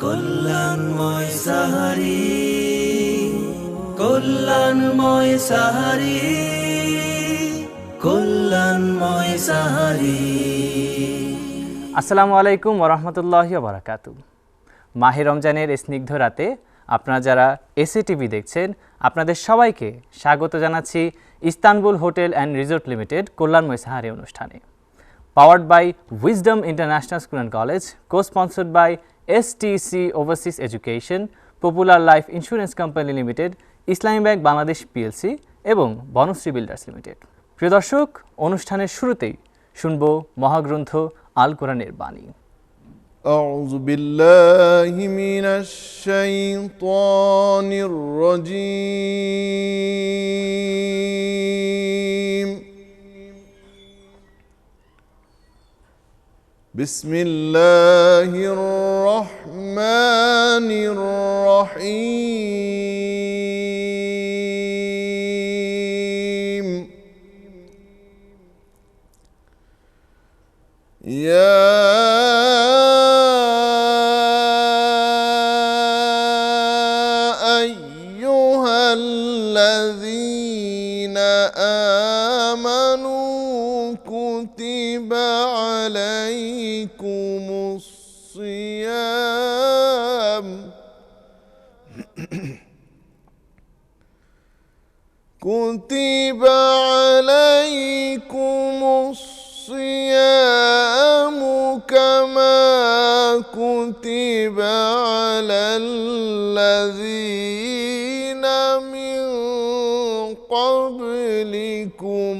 কল্যাণময় সাহারি, কল্যাণময় সাহারি, কল্যাণময় সাহারি। আসসালামু আলাইকুম ওয়া রাহমাতুল্লাহি ওয়া বারাকাতুহু। মাহে রমজানের স্নিগ্ধ রাতে আপনারা যারা এসএ টিভি দেখছেন, আপনাদের সবাইকে স্বাগত জানাচ্ছি Istanbul hotel and resort limited কল্যাণময় সাহারি অনুষ্ঠানে। Powered by wisdom international school and college, co-sponsored by STC overseas education, popular life insurance company limited, Islami bank Bangladesh PLC এবং বনশ্রী বিল্ডার্স লিমিটেড। প্রিয় দর্শক, অনুষ্ঠানের শুরুতেই শুনব মহাগ্রন্থ আল কোরআনের বাণী। أعوذ بالله من الشيطان الرجيم. بسم الله الرحمن الرحيم. يا أيها الذين آمنوا كتب عليكم الصيام كتب عليكم الصيام كما كتب على الذين من قبلكم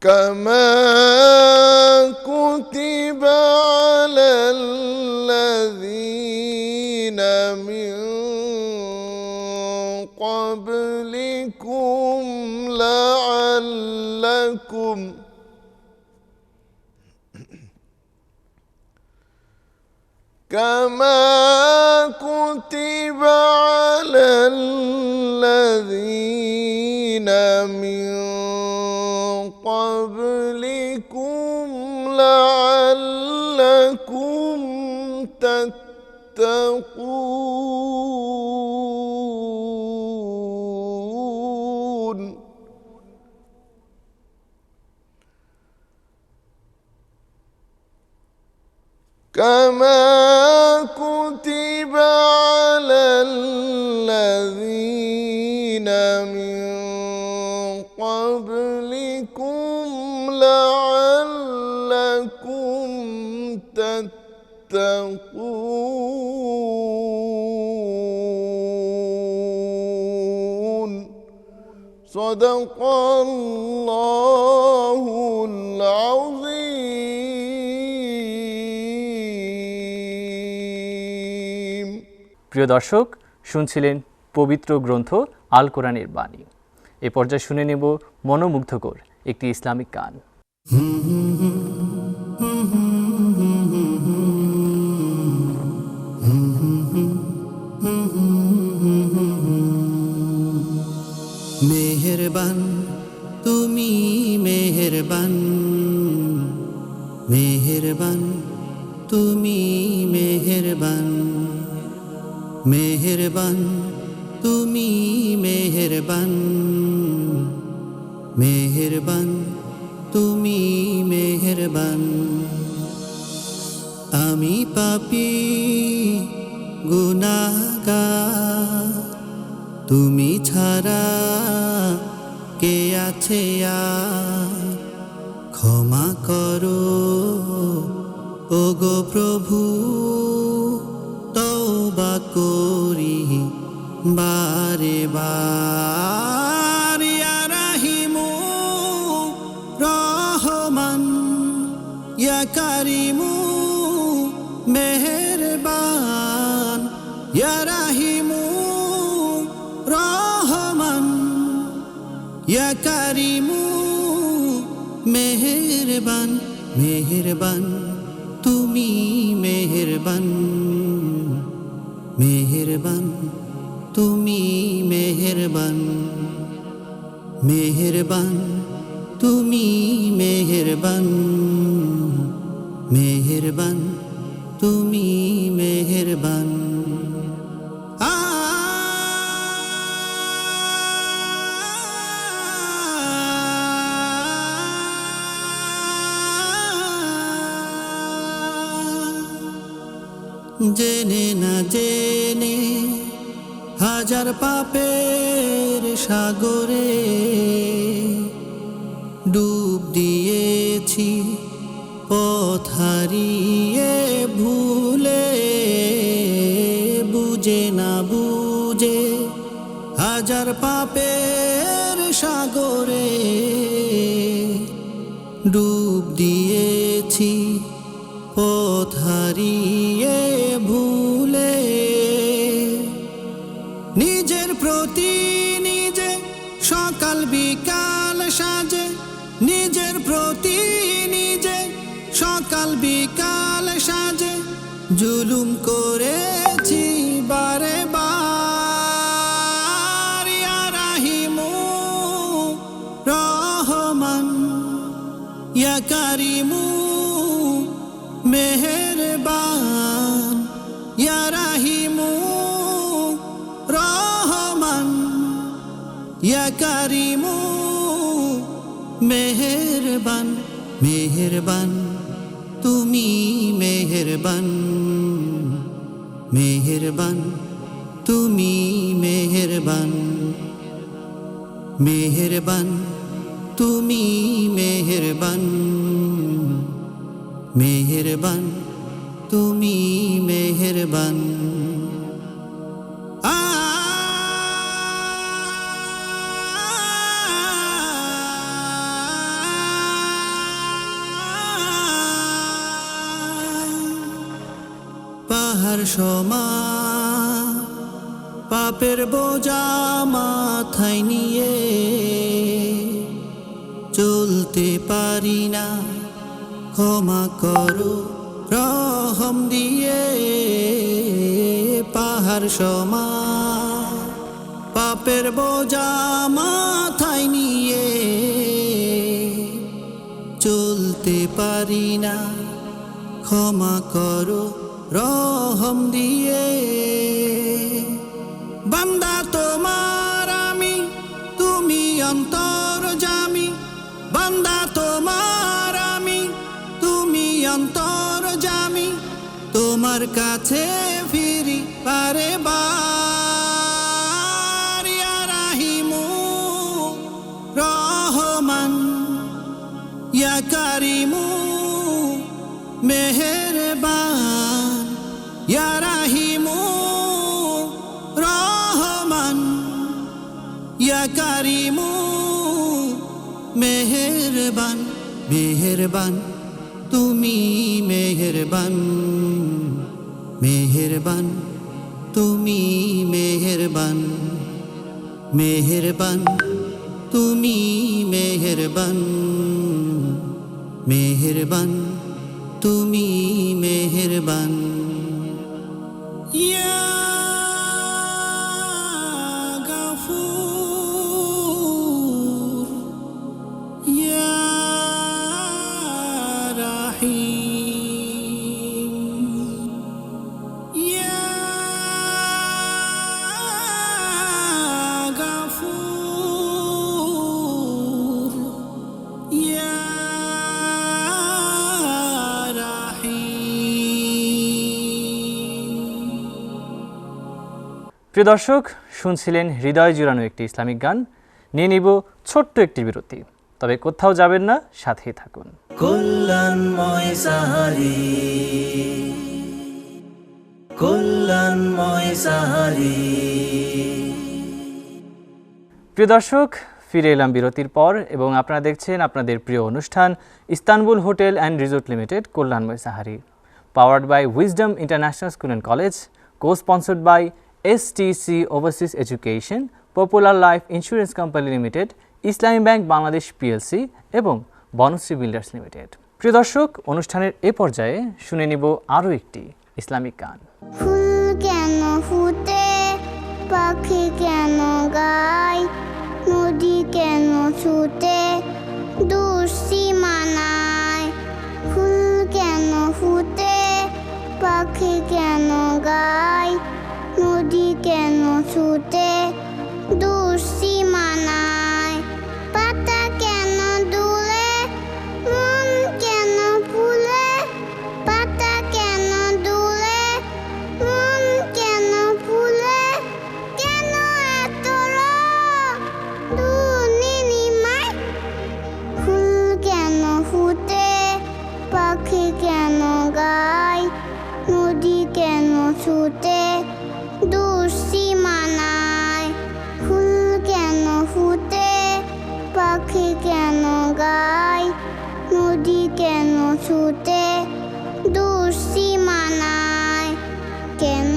كما كتب على الذين من قبلكم لعلكم كما كتب على الذين من قبلكم لعلكم تتقون. كما كتب على الذين من قبلكم لعلكم تتقون. صدق الله العظيم. প্রিয় দর্শক, শুনছিলেন পবিত্র গ্রন্থ আল কোরআনের বাণী। এ পর্যায়ে শুনে নেব মনোমুগ্ধকর একটি ইসলামিক গান। মেহেরবান তুমি মেহেরবান, মেহেরবান তুমি মেহেরবান, মেহেরবান তুমি মেহেরবান, মেহেরবান তুমি মেহেরবান। আমি পাপী গুনাহগার, তুমি ছাড়া কে আছে আর? ক্ষমা করো ওগো প্রভু, তওবা করি বারে বার। ইয়া রাহিমু রহমান, ইয়া কারিমু মেহেরবান, ইয়া রাহিমু রহমান, ইয়া কারিমু মেহেরবান, মেহেরবান তুমি মেহেরবান, মেহেরবান তুমি মেহেরবান, মেহেরবান তুমি মেহেরবান। মেহেরবান তুমি মেহেরবান আ জেনে না জেনে হাজার পাপের সাগরে ডুব দিয়েছি পথ হারিয়ে ভুলে বুঝে না বুঝে হাজার পাপের সাগরে ডুব দিয়েছি পথ হারিয়ে ভুলে নিজের প্রতি নিজে সকাল বিকাল সাজে নিজের প্রতি নিজে সকাল বিকাল সাজে জুলুম করেছি বারে বার ইয়া রাহিমু রহমান ইয়া কারিমু মেহেরবান ইয়া রাহিমু রহমান ইয়া কারিমু মেহেরবান মেহেরবান তুমি মেহেরবান মেহেরবান তুমি মেহেরবান মেহেরবান তুমি মেহেরবান মেহেরবান তুমি মেহেরবান পাহাড় সমান পাপের বোঝা মাথায় নিয়ে চলতে পারি না ক্ষমা করো রহম দিয়ে পাহাড় সমান পাপের বোঝা মাথায় নিয়ে চলতে পারি না ক্ষমা করো রহম দিয়ে বান্দা তোমার আমি তুমি অন্তর্যামী বান্দা তোমার আমি তুমি অন্তর্যামী তোমার কাছে ফিরি বারে বার ইয়া রাহিমু রহমান ইয়া কারিমু মেহেরবান ইয়া রাহিমু রহমান ইয়া কারিমু মেহেরবান মেহেরবান তুমি মেহেরবান মেহেরবান তুমি মেহেরবান মেহেরবান তুমি মেহেরবান মেহেরবান তুমি মেহেরবান ইয়া গাফুর ইয়া রাহিম ইয়া গাফুর ইয়া প্রিয় দর্শক, শুনছিলেন হৃদয় জুড়ানো একটি ইসলামিক গান। নিয়ে নিব ছোট্ট একটি বিরতি, তবে কোথাও যাবেন না, সাথেই থাকুন। কল্যাণময় সাহারি, কল্যাণময় সাহারি। প্রিয় দর্শক, ফিরে এলাম বিরতির পর এবং আপনারা দেখছেন আপনাদের প্রিয় অনুষ্ঠান Istanbul hotel and resort limited কল্যাণময় সাহারি, powered by wisdom international school and college, co-sponsored by STC Overseas Education, Popular Life Insurance Company Limited, Islami bank Bangladesh PLC এবং বনশ্রী বিল্ডার্স লিমিটেড। প্রিয় দর্শক, অনুষ্ঠানের এ পর্যায়ে শুনে নিব আরও একটি ইসলামিক গান। ফুল কেন ফুটে, পাখি কেন গায়, নদী কেন ছুটে দূর সীমানায়। ফুল কেন ফুটে, পাখি কেন গায়, নদী কেন ছুটে দূর সীমানায়, পাতা কেন দুলে মন কেন ফুলে, পাতা কেন দুলে মন কেন ফুলে, কেন এত নীলিমায়, ফুল কেন ফুটে পাখি কেন গায়, নদী কেন ছুটে দূর সীমানায়, ফুল কেন ফুটে পাখি কেন গায়, নদী কেন ছুটে দূর সীমানায়, কেন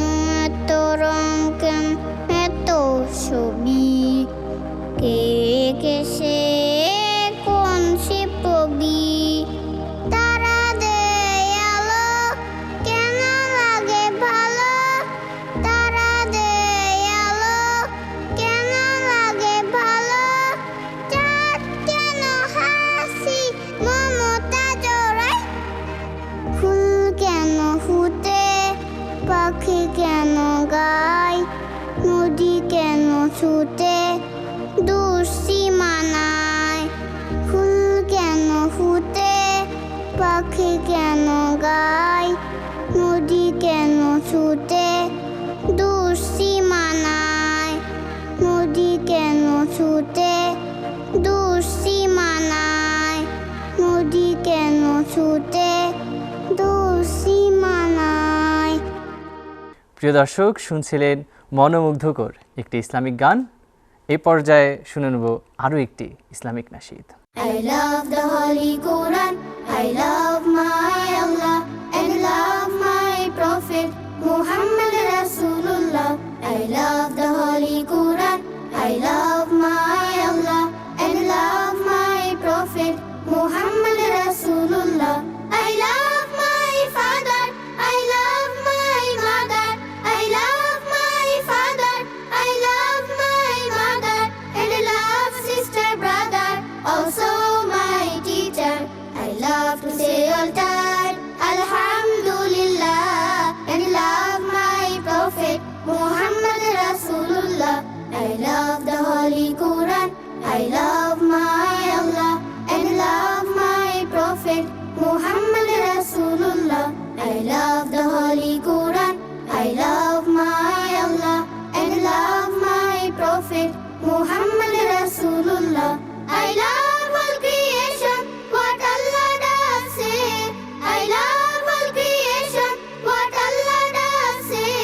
এত রং কেন এত ছবি, কে কেসে কোন সে কবি, তারা দেয় আলো কেন লাগে ভালো, তারা দেয় আলো কেন লাগে ভালো, চাঁদ কেন হাসি মমতা জড়ায়, ফুল কেন ফুটে পাখি কেন গায়, নদী কেন ছুটে দূর সীমানায়, ফুল কেন ফুটে পাখি কেন গায়, নদী কেন ছুটে দূর সীমানায়, নদী কেন ছুটে দূর সীমানায়, নদী কেন ছুটে দূর সীমানায়। প্রিয় দর্শক, শুনছিলেন মনোমুগ্ধকর একটি ইসলামিক গান। এই পর্যায়ে শুনে নেব আরও একটি Islamic nasheed. I love the Holy Quran, I love my Allah, and love my Prophet Muhammad Rasulullah. I love the Holy Quran, I love my Allah, and love my Prophet Muhammad Rasulullah. I love my father, I love my mother, I love my father, I love my mother, and I love sister, brother, also my teacher. I love to say all time Alhamdulillah, and love my Prophet Muhammad Rasulullah. I love the Holy Quran, I love my Allah, and love my Prophet Muhammad Rasulullah. I love the Holy Quran, I love my Allah, and love my Prophet Muhammad Rasulullah. I love all creation, what Allah does say. I love all creation, what Allah does say.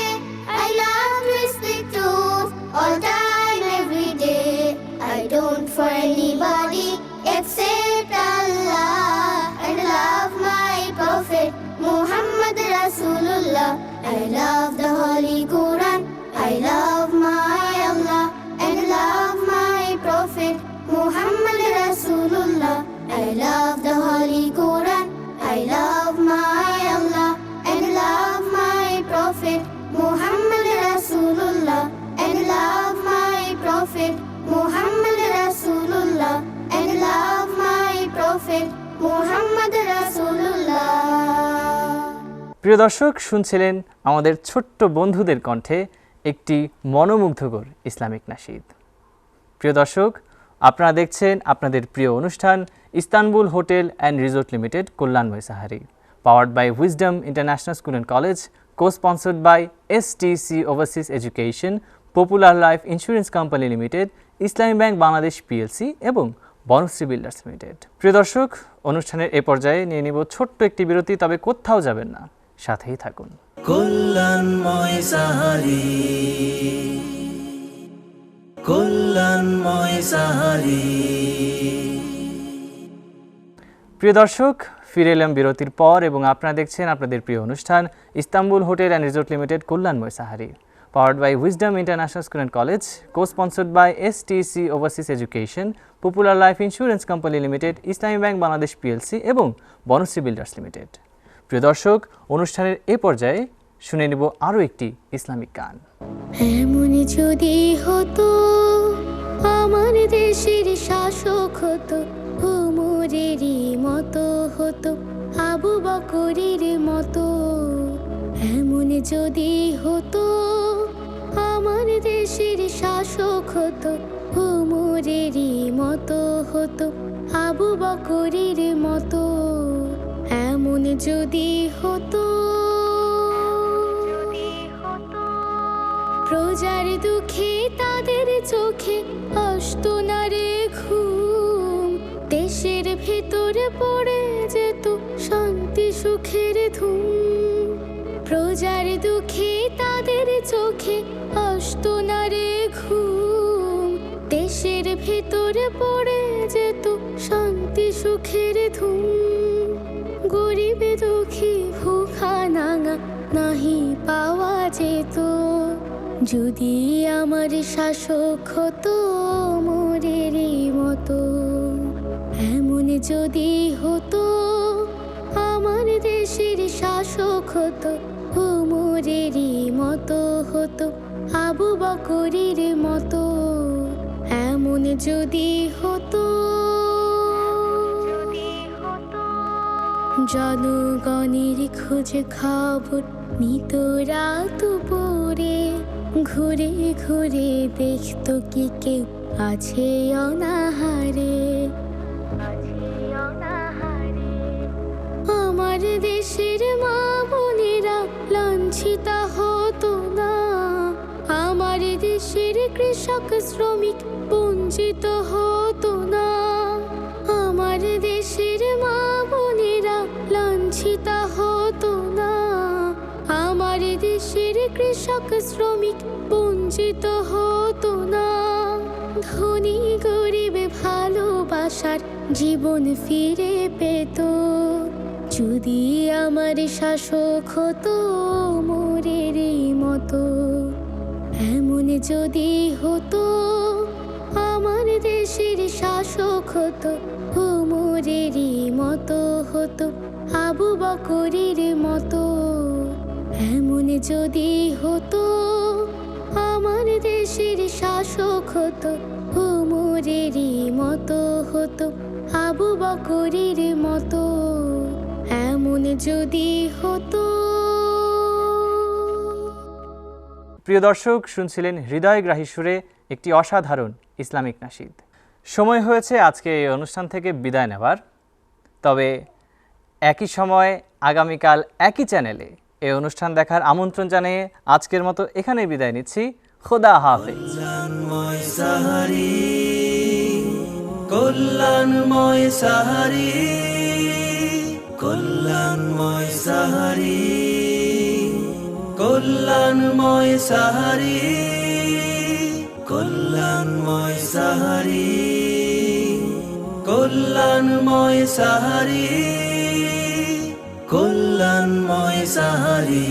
I love to speak truth all time, every day. I don't for anybody except Allah, and love my Prophet Muhammad Rasulullah. I love the Holy Quran, I love my Allah, and love my Prophet Muhammad Rasulullah. I love the Holy Quran, I love my Allah, and love my Prophet Muhammad Rasulullah. And love my Prophet Muhammad Rasulullah. And love my Prophet Muhammad Rasulullah. প্রিয় দর্শক, শুনছিলেন আমাদের ছোট্ট বন্ধুদের কণ্ঠে একটি মনোমুগ্ধকর Islamic nasheed. প্রিয় দর্শক, আপনারা দেখছেন আপনাদের প্রিয় অনুষ্ঠান Istanbul hotel and resort limited কল্যাণময় সাহারি, powered by wisdom international school and college, co-sponsored by STC Overseas Education, Popular Life Insurance Company Limited, Islami bank Bangladesh PLC এবং বনশ্রী বিল্ডার্স লিমিটেড। প্রিয় দর্শক, অনুষ্ঠানের এ পর্যায়ে নিয়ে নিব ছোট্ট একটি বিরতি, তবে কোথাও যাবেন না, সাথেই থাকুন। কল্যাণময় সাহারি, কল্যাণময় সাহারি। প্রিয় দর্শক, ফিরে এলাম বিরতির পর এবং আপনারা দেখছেন আপনাদের প্রিয় অনুষ্ঠান Istanbul hotel and resort limited কল্যাণময় সাহারি, powered by wisdom international school and college, co-sponsored by STC Overseas Education, Popular Life Insurance Company Limited, Islami bank Bangladesh PLC এবং বনশ্রী বিল্ডার্স লিমিটেড। প্রিয় দর্শক, অনুষ্ঠানের এ পর্যায়ে শুনে নেব আরও একটি ইসলামিক গান। এমন যদি হতো আমার দেশের শাসক হতো, ওমরেরই মতো হতো, আবু বকরের মতো। এমন যদি হতো আমার দেশের শাসক হতো ওমরেরই মতো হতো আবু বকরের মতো এমন যদি হতো প্রজার দুঃখে তাদের চোখে আসতো না রে ঘুম দেশের ভেতরে পড়ে যেত শান্তি সুখের ধুম প্রজার দুঃখে তাদের চোখে আসতো না রে ঘুম দেশের ভেতরে পড়ে যেত শান্তি সুখের ধুম গরিব দুঃখী ভুখা নাঙা নাহি পাওয়া যেত যদি আমার শাসক হতো মোরেরই মতো এমন যদি হতো আমার দেশের শাসক হতো ওমরেরই মতো হতো আবু বকরের মতো এমন যদি হতো জনগণের খোঁজে খবর নিত রাত পরে ঘুরে ঘুরে দেখতো কি কেউ আছে অনাহারে আমার দেশের মা বোনেরা লাঞ্ছিত হতো না আমার দেশের কৃষক শ্রমিক বঞ্চিত হতো না আমার দেশের মা বোনেরা লাঞ্ছিত হতো না আমার দেশের কৃষক শ্রমিক বঞ্চিত হতো না ধনী গরিব ভালোবাসার জীবন ফিরে পেত যদি আমার শাসক হতো মোরেরই মতো এমন যদি হতো আমার দেশের শাসক হতো ওমরেরই মতো হতো আবু বকরের মতো এমন যদি হতো আমার দেশের শাসক হতো ওমরেরই মতো হতো আবু বকরের মতো এমন যদি হতো। প্রিয় দর্শক, শুনছিলেন হৃদয়গ্রাহী সুরে একটি অসাধারণ ইসলামিক নাশিদ। সময় হয়েছে আজকে এই অনুষ্ঠান থেকে বিদায় নেবার। তবে একই সময় আগামীকাল একই চ্যানেলে এই অনুষ্ঠান দেখার আমন্ত্রণ জানিয়ে আজকের মতো এখানেই বিদায় নিচ্ছি। খোদা হাফেজ। কল্যাণময় সাহারি, কল্যাণময় সাহারি, কল্যাণময় সাহারি, কল্যাণময় সাহারি, কল্যাণময় সাহারি, কল্যাণময় সাহারি, কল্যাণময় সাহারি।